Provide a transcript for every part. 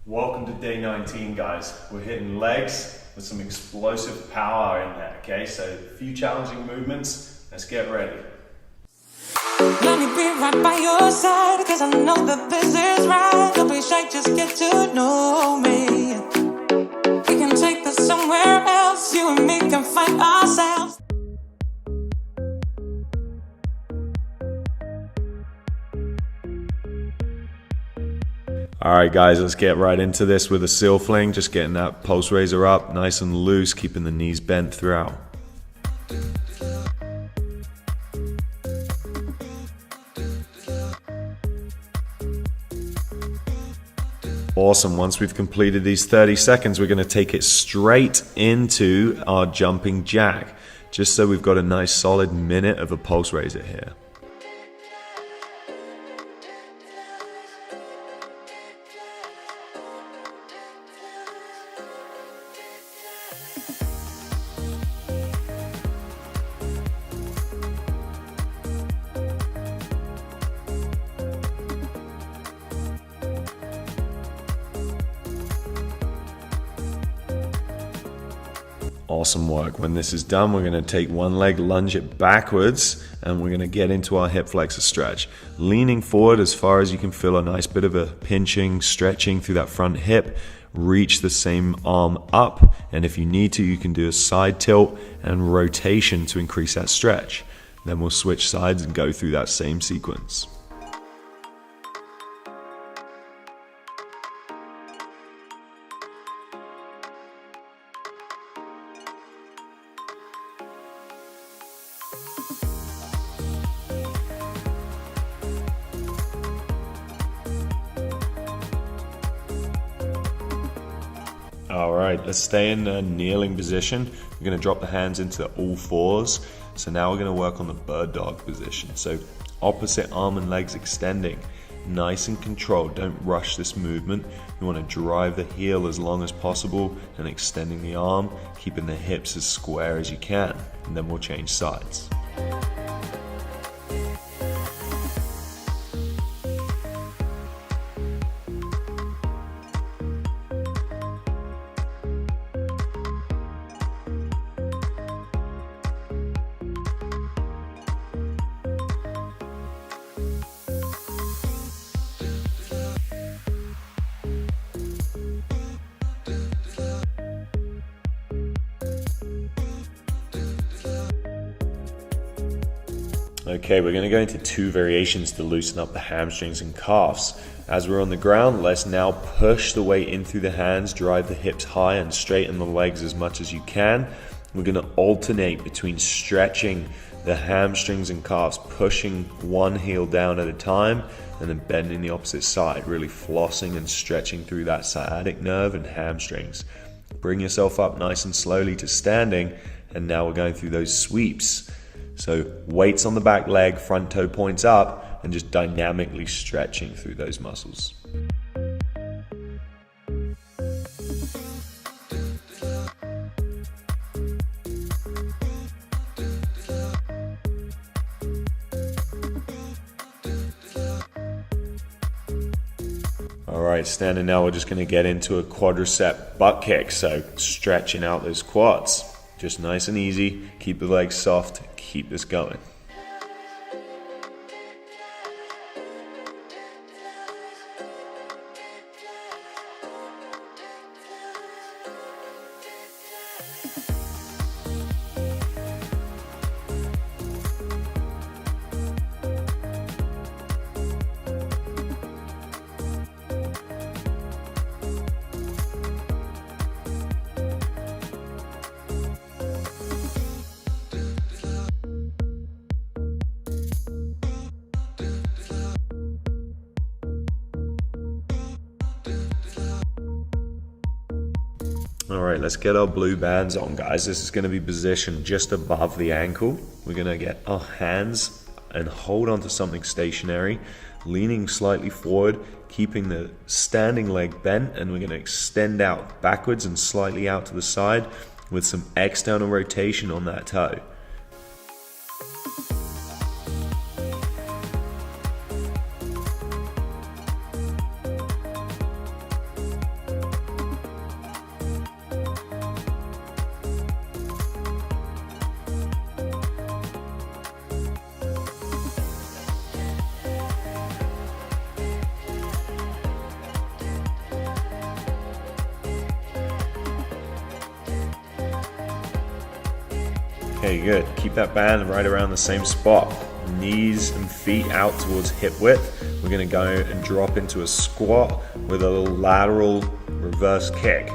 Welcome to day 19, guys. We're hitting legs with some explosive power in there, okay? So a few challenging movements. Let's get ready. Let me be right by your side, cause I know that this is right. Don't be shy, just get to know me. We can take this somewhere else. You and me can find ourselves. All right, guys, let's get right into this with a seal fling. Just getting that pulse raiser up nice and loose, keeping the knees bent throughout. Awesome. Once we've completed these 30 seconds, we're going to take it straight into our jumping jack, just so we've got a nice solid minute of a pulse raiser here. Awesome work. When this is done, we're going to take one leg, lunge it backwards, and we're going to get into our hip flexor stretch. Leaning forward as far as you can feel a nice bit of a pinching, stretching through that front hip. Reach the same arm up, and if you need to, you can do a side tilt and rotation to increase that stretch. Then we'll switch sides and go through that same sequence. All right, let's stay in a kneeling position. We're going to drop the hands into all fours. So now we're going to work on the bird dog position. So opposite arm and legs extending, nice and controlled. Don't rush this movement. You want to drive the heel as long as possible and extending the arm, keeping the hips as square as you can. And then we'll change sides. Okay, we're going to go into two variations to loosen up the hamstrings and calves. As we're on the ground, let's now push the weight in through the hands, drive the hips high and straighten the legs as much as you can. We're going to alternate between stretching the hamstrings and calves, pushing one heel down at a time, and then bending the opposite side, really flossing and stretching through that sciatic nerve and hamstrings. Bring yourself up nice and slowly to standing, and now we're going through those sweeps. So weights on the back leg, front toe points up, and just dynamically stretching through those muscles. All right, standing now, we're just going to get into a quadricep butt kick. So stretching out those quads. Just nice and easy. Keep the legs soft. Keep this going. All right, let's get our blue bands on, guys. This is going to be positioned just above the ankle. We're going to get our hands and hold onto something stationary, leaning slightly forward, keeping the standing leg bent, and we're going to extend out backwards and slightly out to the side with some external rotation on that toe. Okay, good. Keep that band right around the same spot. Knees and feet out towards hip width. We're going to go and drop into a squat with a little lateral reverse kick.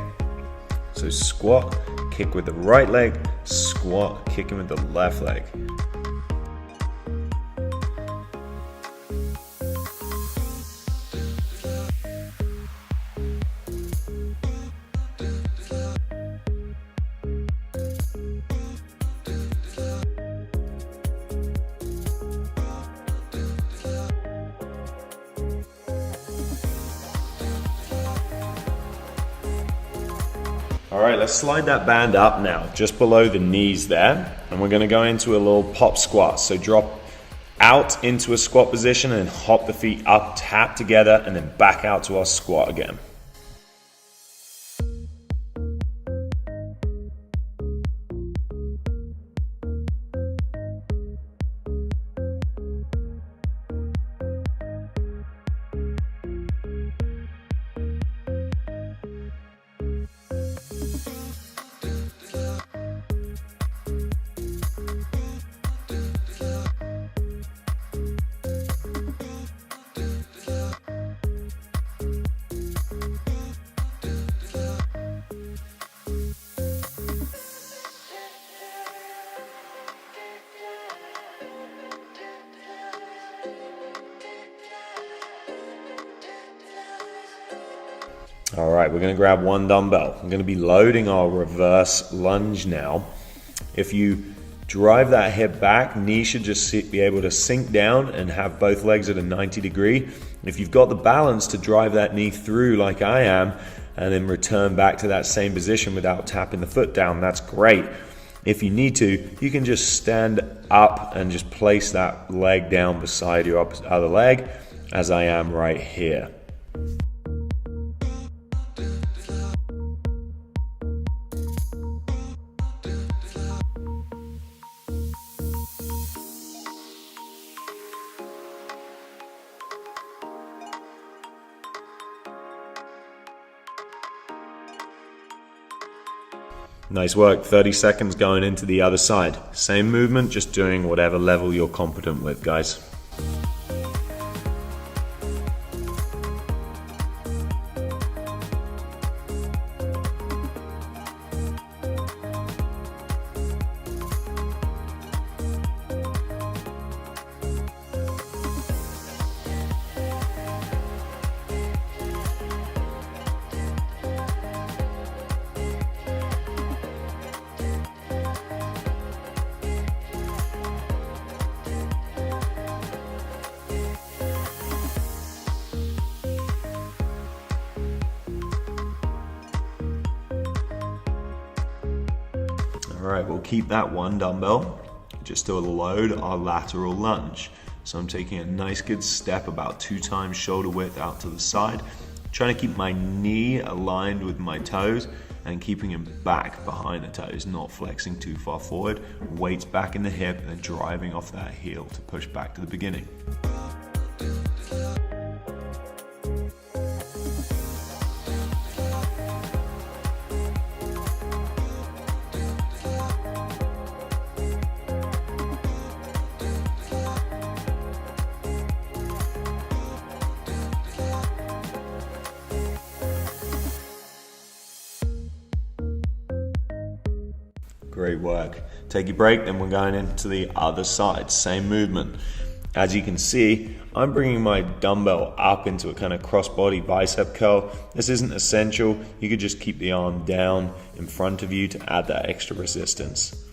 So squat, kick with the right leg, squat, kicking with the left leg. All right, let's slide that band up now, just below the knees there. And we're gonna go into a little pop squat. So drop out into a squat position and hop the feet up, tap together, and then back out to our squat again. All right, we're gonna grab one dumbbell. I'm gonna be loading our reverse lunge now. If you drive that hip back, knee should just be able to sink down and have both legs at a 90 degree. If you've got the balance to drive that knee through like I am, and then return back to that same position without tapping the foot down, that's great. If you need to, you can just stand up and just place that leg down beside your other leg, as I am right here. Nice work, 30 seconds going into the other side. Same movement, just doing whatever level you're competent with, guys. All right, we'll keep that one dumbbell just to load our lateral lunge. So I'm taking a nice good step about 2 times shoulder width out to the side, trying to keep my knee aligned with my toes and keeping them back behind the toes, not flexing too far forward. Weights back in the hip and driving off that heel to push back to the beginning. Great work. Take your break, then we're going into the other side. Same movement. As you can see, I'm bringing my dumbbell up into a kind of cross-body bicep curl. This isn't essential. You could just keep the arm down in front of you to add that extra resistance.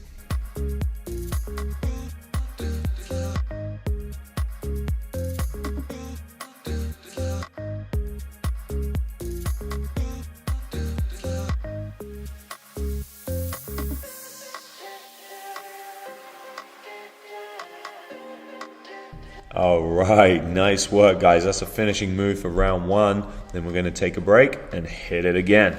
All right, nice work, guys. That's a finishing move for round 1. Then we're going to take a break and hit it again.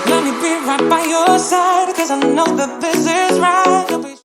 Let me be right by your side, 'cause I know that this is right.